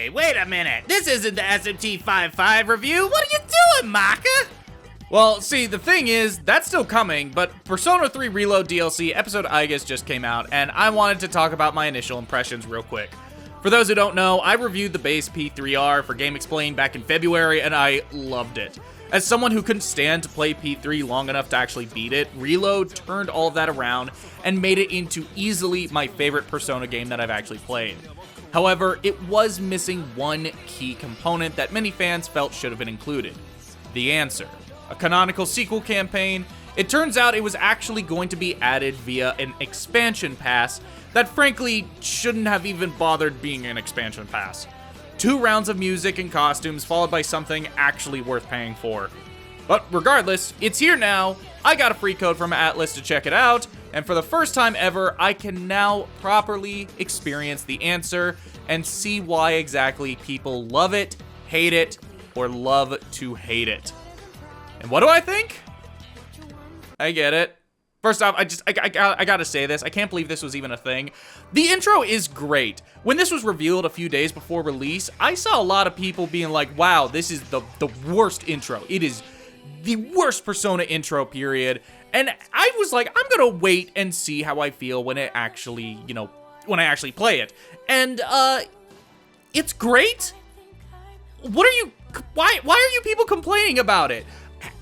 Hey, wait a minute. This isn't the SMT55 review. What are you doing, Macca? Well, see, the thing is, that's still coming, but Persona 3 Reload DLC episode Aigis just came out, and I wanted to talk about my initial impressions real quick. For those who don't know, I reviewed the base P3R for Game Explained back in February, and I loved it. As someone who couldn't stand to play P3 long enough to actually beat it, Reload turned all of that around and made it into easily my favorite Persona game that I've actually played. However, it was missing one key component that many fans felt should have been included: the answer. A canonical sequel campaign. It turns out it was actually going to be added via an expansion pass that frankly shouldn't have even bothered being an expansion pass. 2 rounds of music and costumes followed by something actually worth paying for. But regardless, it's here now. I got a free code from Atlas to check it out, and for the first time ever, I can now properly experience the answer and see why exactly people love it, hate it, or love to hate it. And what do I think? I get it. First off, I gotta say this. I can't believe this was even a thing. The intro is great. When this was revealed a few days before release, I saw a lot of people being like, wow, this is the worst intro. It is the worst Persona intro, period. And I was like, I'm gonna wait and see how I feel when it actually, when I actually play it. And, it's great. Why are you people complaining about it?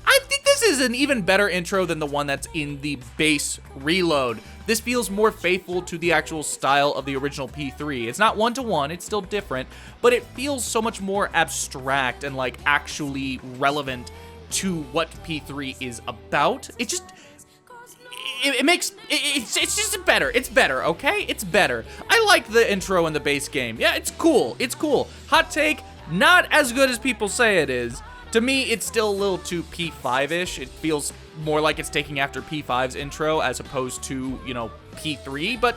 I think this is an even better intro than the one that's in the base Reload. This feels more faithful to the actual style of the original P3. It's not one-to-one, it's still different, but it feels so much more abstract and like actually relevant to what P3 is about. It just, it's just better. It's better, okay? It's better. I like the intro in the base game. Yeah, it's cool. It's cool. Hot take, not as good as people say it is. To me, it's still a little too P5-ish. It feels more like it's taking after P5's intro as opposed to, P3, but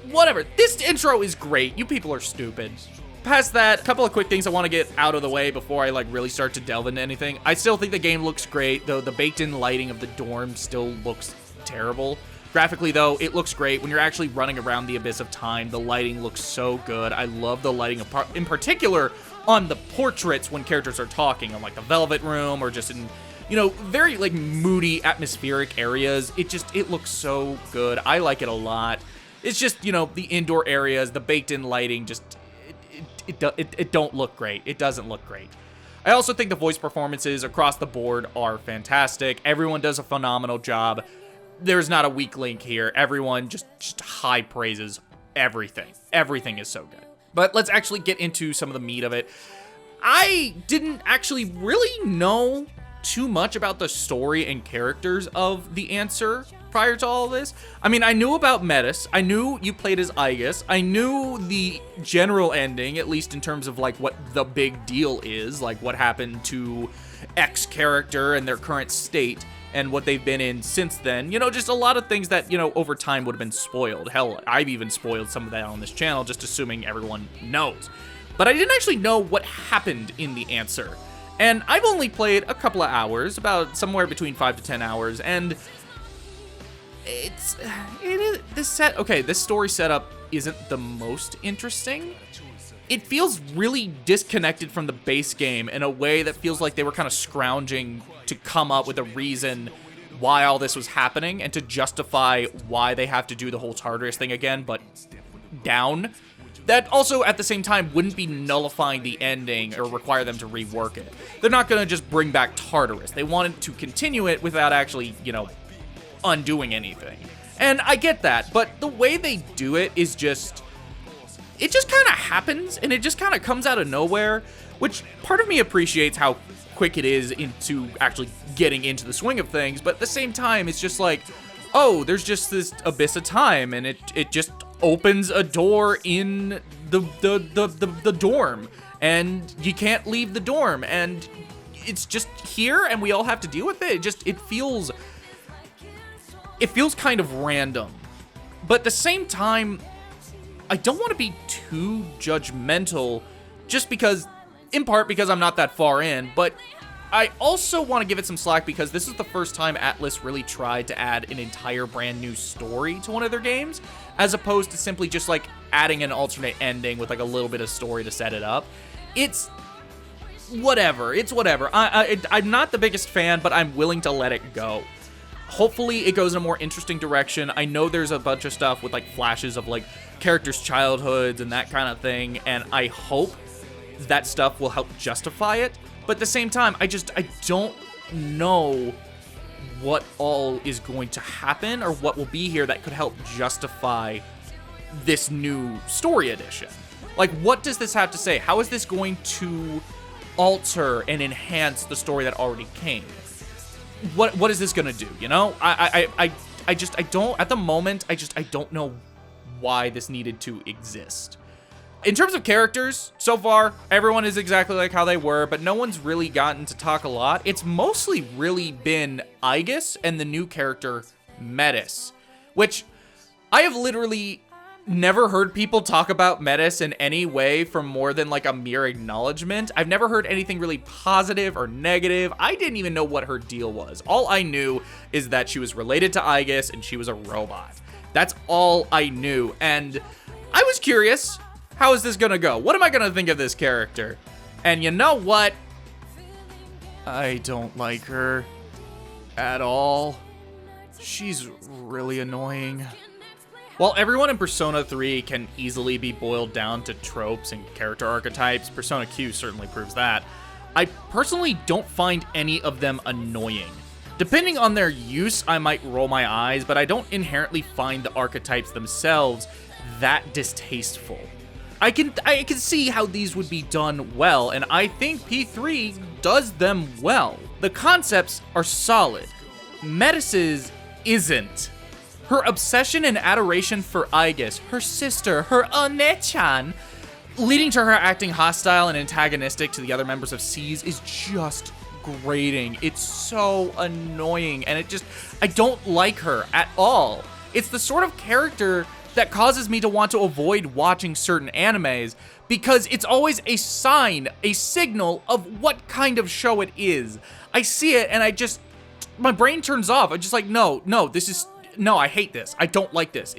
whatever. This intro is great. You people are stupid. Past that, a couple of quick things I want to get out of the way before I really start to delve into anything. I still think the game looks great, though the baked-in lighting of the dorm still looks terrible. Graphically, though, it looks great. When you're actually running around the Abyss of Time, the lighting looks so good. I love the lighting, in particular, on the portraits when characters are talking, on the Velvet Room, or just in, very moody, atmospheric areas. It looks so good. I like it a lot. It's just, the indoor areas, the baked-in lighting, just, it don't look great. It doesn't look great. I also think the voice performances across the board are fantastic. Everyone does a phenomenal job. There's not a weak link here. Everyone just high praises everything. Everything is so good. But let's actually get into some of the meat of it. I didn't actually really know too much about the story and characters of the answer prior to all this. I mean, I knew about Metis. I knew you played as Aigis. I knew the general ending, at least in terms of what the big deal is, what happened to X character and their current state and what they've been in since then. Just a lot of things that, over time would have been spoiled. Hell, I've even spoiled some of that on this channel, just assuming everyone knows. But I didn't actually know what happened in the answer. And I've only played a couple of hours, about somewhere between 5 to 10 hours, and this story setup isn't the most interesting. It feels really disconnected from the base game in a way that feels like they were kind of scrounging to come up with a reason why all this was happening and to justify why they have to do the whole Tartarus thing again, but down. That also, at the same time, wouldn't be nullifying the ending or require them to rework it. They're not going to just bring back Tartarus. They wanted to continue it without actually, undoing anything. And I get that, but the way they do it is it just kind of happens, and it just kind of comes out of nowhere, which part of me appreciates how quick it is into actually getting into the swing of things, but at the same time, it's just oh, there's just this Abyss of Time, and it just opens a door in the dorm, and you can't leave the dorm, and it's just here, and we all have to deal with it. It feels kind of random, but at the same time, I don't want to be too judgmental, just because, in part because I'm not that far in, but I also want to give it some slack because this is the first time Atlas really tried to add an entire brand new story to one of their games, as opposed to simply just adding an alternate ending with like a little bit of story to set it up. It's whatever. I'm not the biggest fan, but I'm willing to let it go. Hopefully it goes in a more interesting direction. I know there's a bunch of stuff with like flashes of like characters' childhoods and that kind of thing, and I hope that stuff will help justify it. But at the same time, I don't know what all is going to happen or what will be here that could help justify this new story edition. Like, what does this have to say? How is this going to alter and enhance the story that already came? What is this gonna do, you know? I don't, at the moment, I don't know why this needed to exist. In terms of characters, so far, everyone is exactly like how they were, but no one's really gotten to talk a lot. It's mostly really been Aigis and the new character, Metis, which I have literally never heard people talk about Metis in any way from more than like a mere acknowledgement. I've never heard anything really positive or negative. I didn't even know what her deal was. All I knew is that she was related to Aigis and she was a robot. That's all I knew. And I was curious, how is this gonna go? What am I gonna think of this character? And you know what? I don't like her at all. She's really annoying. While everyone in Persona 3 can easily be boiled down to tropes and character archetypes, Persona Q certainly proves that, I personally don't find any of them annoying. Depending on their use, I might roll my eyes, but I don't inherently find the archetypes themselves that distasteful. I can see how these would be done well, and I think P3 does them well. The concepts are solid. Metis's isn't. Her obsession and adoration for Aigis, her sister, her One-chan, leading to her acting hostile and antagonistic to the other members of SEES is just grating. It's so annoying, and I don't like her at all. It's the sort of character that causes me to want to avoid watching certain animes because it's always a sign, a signal of what kind of show it is. I see it and my brain turns off. I'm just like, no, I hate this. I don't like this.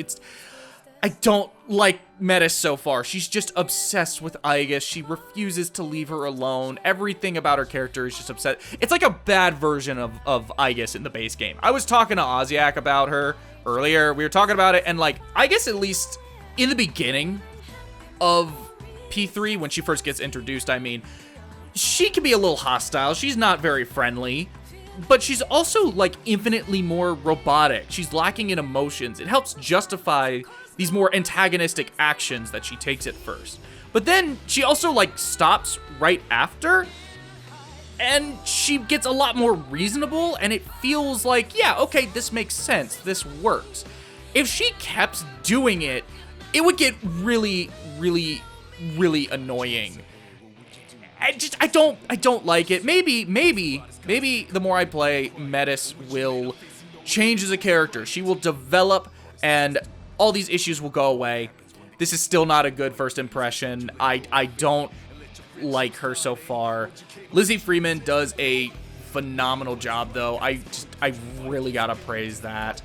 I don't like Metis so far. She's just obsessed with Aigis. She refuses to leave her alone. Everything about her character is just upset. It's like a bad version of Aigis in the base game. I was talking to Oziak about her earlier. We were talking about it, and like, Aigis, at least in the beginning of P3, when she first gets introduced, I mean, she can be a little hostile. She's not very friendly. But she's also, like, infinitely more robotic. She's lacking in emotions. It helps justify these more antagonistic actions that she takes at first. But then she also, like, stops right after, and she gets a lot more reasonable, and it feels like, yeah, okay, this makes sense. This works. If she kept doing it, it would get really, really, really annoying. I don't like it. Maybe the more I play, Metis will change as a character. She will develop and all these issues will go away. This is still not a good first impression. I don't like her so far. Lizzie Freeman does a phenomenal job though. I really gotta praise that.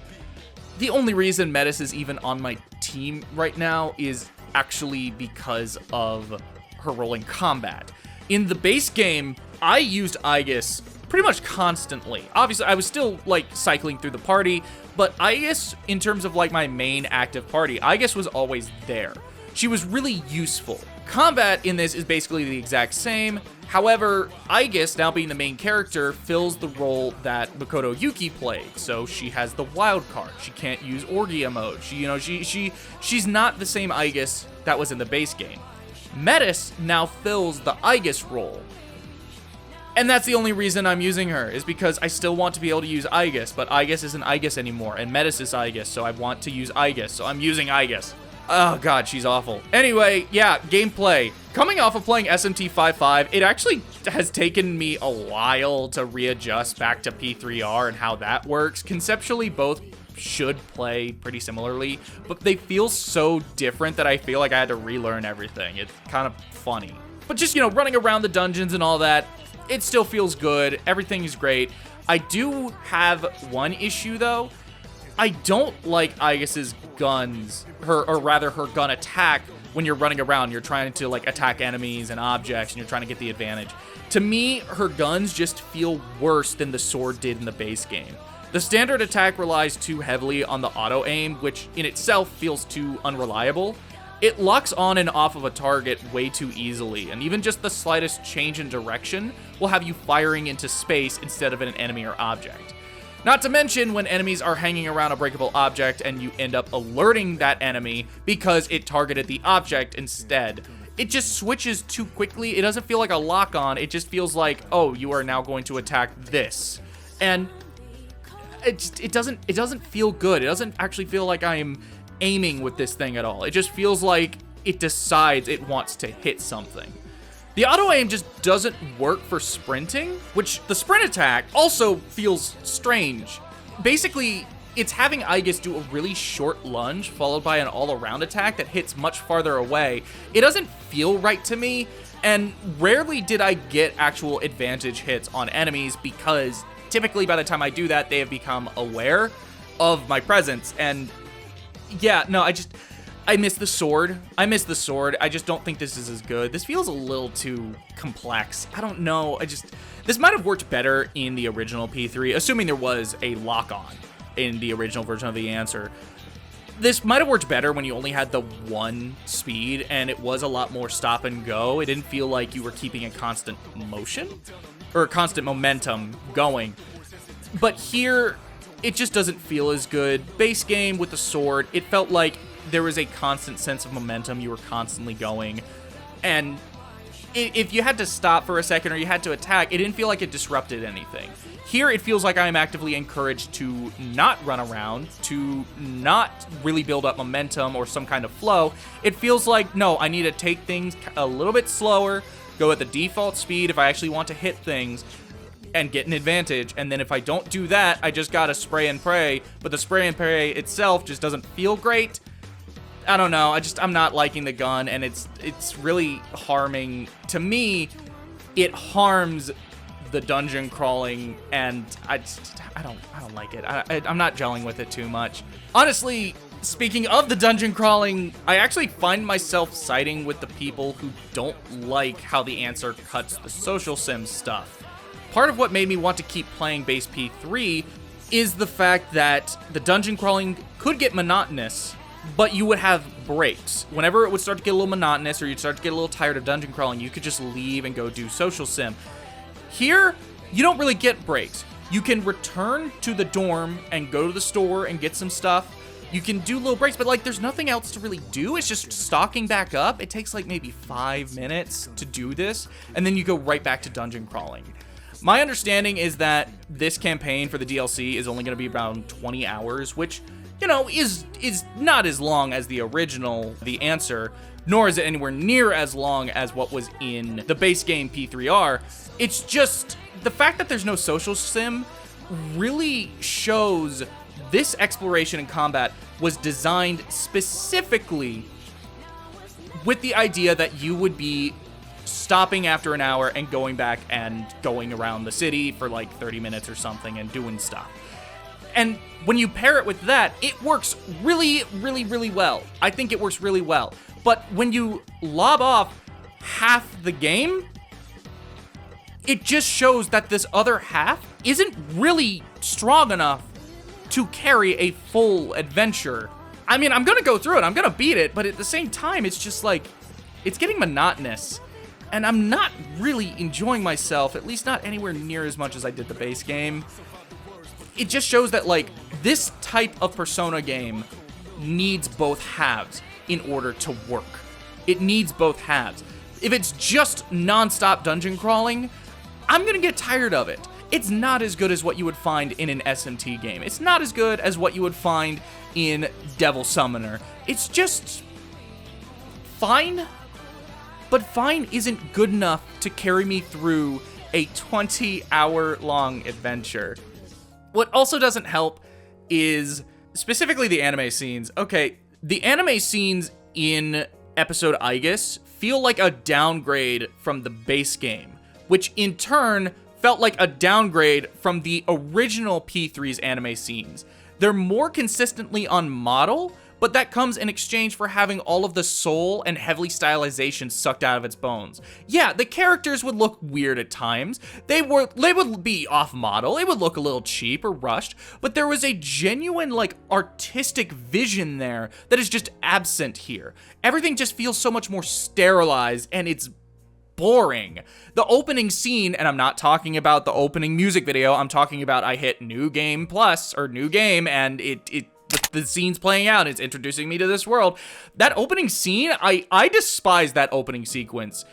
The only reason Metis is even on my team right now is actually because of her role in combat. In the base game, I used Aigis pretty much constantly. Obviously, I was still, like, cycling through the party, but Aigis, in terms of, like, my main active party, Aigis was always there. She was really useful. Combat in this is basically the exact same. However, Aigis, now being the main character, fills the role that Makoto Yuki played. So she has the wild card. She can't use Orgia mode. She's not the same Aigis that was in the base game. Metis now fills the Aigis role. And that's the only reason I'm using her, is because I still want to be able to use Aigis, but Aigis isn't Aigis anymore, and Metis is Aigis, so I want to use Aigis, so I'm using Aigis. Oh god, she's awful. Anyway, yeah, gameplay. Coming off of playing SMT 5.5, it actually has taken me a while to readjust back to P3R and how that works. Conceptually, both should play pretty similarly, but they feel so different that I feel like I had to relearn everything. It's kind of funny. But just, running around the dungeons and all that, it still feels good. Everything is great. I do have one issue, though. I don't like Aigis's guns, or rather her gun attack when you're running around. You're trying to like attack enemies and objects, and you're trying to get the advantage. To me, her guns just feel worse than the sword did in the base game. The standard attack relies too heavily on the auto aim, which in itself feels too unreliable. It locks on and off of a target way too easily, and even just the slightest change in direction will have you firing into space instead of an enemy or object. Not to mention when enemies are hanging around a breakable object and you end up alerting that enemy because it targeted the object instead. It just switches too quickly. It doesn't feel like a lock-on. It just feels like, oh, you are now going to attack this. And it doesn't feel good. It doesn't actually feel like I'm aiming with this thing at all. It just feels like it decides it wants to hit something. The auto aim just doesn't work for sprinting, which the sprint attack also feels strange. Basically, it's having Aigis do a really short lunge followed by an all-around attack that hits much farther away. It doesn't feel right to me, and rarely did I get actual advantage hits on enemies because typically by the time I do that, they have become aware of my presence. And yeah, no, I miss the sword. I just don't think this is as good. This feels a little too complex. I don't know. This might have worked better in the original P3, assuming there was a lock-on in the original version of the answer. This might have worked better when you only had the one speed and it was a lot more stop and go. It didn't feel like you were keeping a constant motion or a constant momentum going. But here, it just doesn't feel as good. Base game with the sword, it felt like there was a constant sense of momentum. You were constantly going. And if you had to stop for a second or you had to attack, it didn't feel like it disrupted anything. Here, it feels like I am actively encouraged to not run around, to not really build up momentum or some kind of flow. It feels like, no, I need to take things a little bit slower, go at the default speed if I actually want to hit things, and get an advantage. And then if I don't do that, I just gotta spray and pray. But the spray and pray itself just doesn't feel great. I don't know. I'm not liking the gun, and it's really harming. To me, it harms the dungeon crawling, and I don't like it. I'm not gelling with it too much. Honestly, speaking of the dungeon crawling, I actually find myself siding with the people who don't like how the answer cuts the social sim stuff. Part of what made me want to keep playing base P3 is the fact that the dungeon crawling could get monotonous, but you would have breaks. Whenever it would start to get a little monotonous or you'd start to get a little tired of dungeon crawling, you could just leave and go do social sim. Here, you don't really get breaks. You can return to the dorm and go to the store and get some stuff. You can do little breaks, but like there's nothing else to really do. It's just stocking back up. It takes like maybe 5 minutes to do this, and then you go right back to dungeon crawling. My understanding is that this campaign for the DLC is only going to be around 20 hours, which, you know, is not as long as the original, The Answer, nor is it anywhere near as long as what was in the base game P3R. It's just the fact that there's no social sim really shows this exploration and combat was designed specifically with the idea that you would be stopping after an hour and going back and going around the city for like 30 minutes or something and doing stuff. And when you pair it with that, it works really, really, really well. I think it works really well. But when you lob off half the game, it just shows that this other half isn't really strong enough to carry a full adventure. I mean, I'm gonna go through it, I'm gonna beat it, but at the same time, it's just like, it's getting monotonous. And I'm not really enjoying myself, at least not anywhere near as much as I did the base game. It just shows that, like, this type of Persona game needs both halves in order to work. It needs both halves. If it's just non-stop dungeon crawling, I'm gonna get tired of it. It's not as good as what you would find in an SMT game. It's not as good as what you would find in Devil Summoner. It's just fine, but fine isn't good enough to carry me through a 20-hour-long adventure. What also doesn't help is specifically the anime scenes. Okay, the anime scenes in episode Aigis feel like a downgrade from the base game, which in turn felt like a downgrade from the original P3's anime scenes. They're more consistently on model, but that comes in exchange for having all of the soul and heavily stylization sucked out of its bones. Yeah, the characters would look weird at times. They would be off model. It would look a little cheap or rushed, but there was a genuine like artistic vision there that is just absent here. Everything just feels so much more sterilized, and it's boring. The opening scene, and I'm not talking about the opening music video, I'm talking about I hit New Game Plus or New Game, and the scene's playing out, it's introducing me to this world. That opening scene, I despise that opening sequence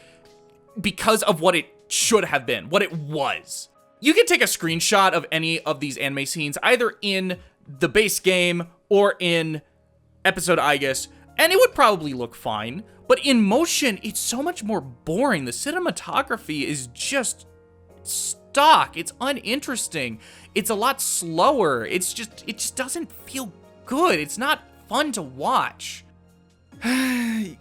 because of what it should have been, what it was. You can take a screenshot of any of these anime scenes, either in the base game or in episode Aigis, and it would probably look fine. But in motion, it's so much more boring. The cinematography is just stock. It's uninteresting. It's a lot slower. It just doesn't feel good. It's not fun to watch. I'm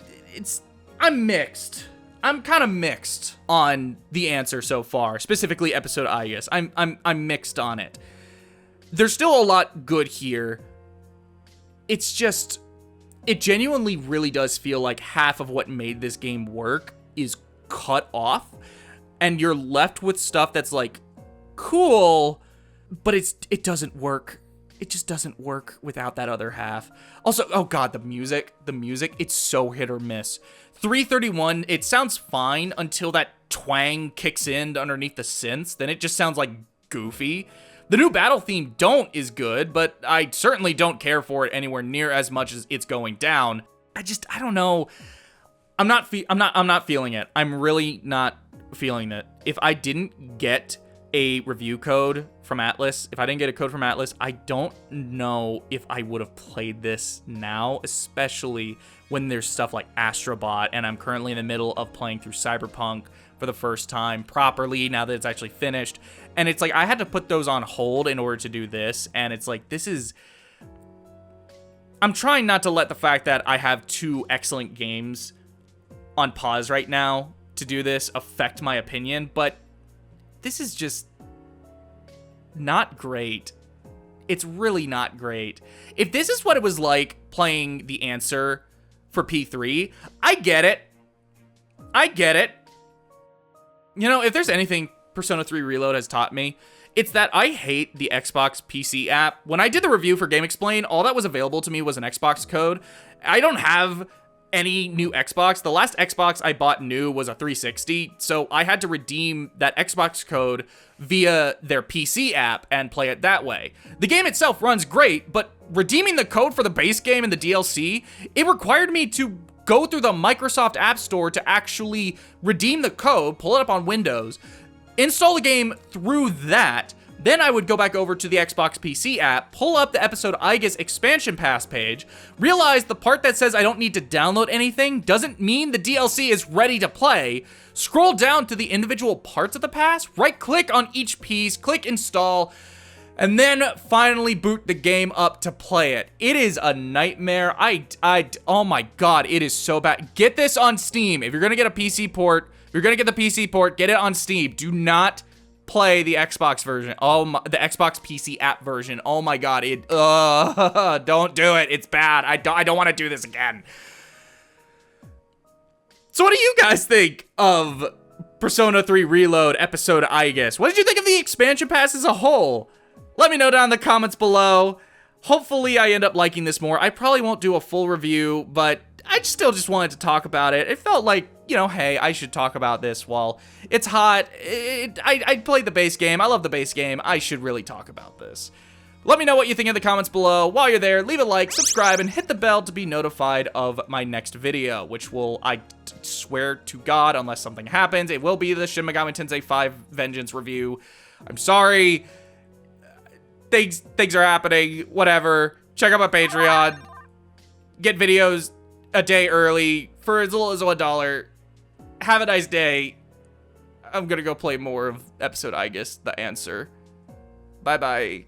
mixed. I'm kind of mixed on the answer so far, specifically episode Aigis. I'm mixed on it. There's still a lot good here. It's just, it genuinely really does feel like half of what made this game work is cut off, and you're left with stuff that's like cool, but it doesn't work. It just doesn't work without that other half. Also, oh god, the music, it's so hit or miss. 331, it sounds fine until that twang kicks in underneath the synths, then it just sounds like goofy. The new battle theme is good, but I certainly don't care for it anywhere near as much as it's going down. I don't know. I'm not feeling it. I'm really not feeling it. If I didn't get a review code from Atlas, I don't know if I would have played this now, especially when there's stuff like Astrobot, and I'm currently in the middle of playing through Cyberpunk for the first time properly now that it's actually finished. And it's like, I had to put those on hold in order to do this, and it's like, I'm trying not to let the fact that I have two excellent games on pause right now to do this affect my opinion, but this is just not great. It's really not great. If this is what it was like playing The Answer for P3, I get it. You know, if there's anything Persona 3 Reload has taught me, it's that I hate the Xbox PC app. When I did the review for GameXplain, all that was available to me was an Xbox code. I don't have any new Xbox. The last Xbox I bought new was a 360, so I had to redeem that Xbox code via their PC app and play it that way. The game itself runs great, but redeeming the code for the base game and the DLC, it required me to go through the Microsoft App Store to actually redeem the code, pull it up on Windows, install the game through that. Then I would go back over to the Xbox PC app, pull up the episode Aigis expansion pass page, realize the part that says I don't need to download anything doesn't mean the DLC is ready to play, scroll down to the individual parts of the pass, right click on each piece, click install, and then finally boot the game up to play it. It is a nightmare. Oh my god, it is so bad. Get this on Steam. If you're gonna get a PC port, get it on Steam. Do not play the Xbox version. The Xbox PC app version. Oh my god, don't do it. It's bad. I don't want to do this again. So what do you guys think of Persona 3 Reload episode Aigis? What did you think of the expansion pass as a whole? Let me know down in the comments below. Hopefully I end up liking this more. I probably won't do a full review, but I still just wanted to talk about it. It felt like, you know, hey, I should talk about this while it's hot. I played the base game. I love the base game. I should really talk about this. Let me know what you think in the comments below. While you're there, leave a like, subscribe, and hit the bell to be notified of my next video, which will, I swear to God, unless something happens, it will be the Shin Megami Tensei 5 Vengeance review. I'm sorry. Things are happening. Whatever. Check out my Patreon. Get videos a day early for as little as $1. Have a nice day. I'm gonna go play more of episode Aigis, The Answer. Bye-bye.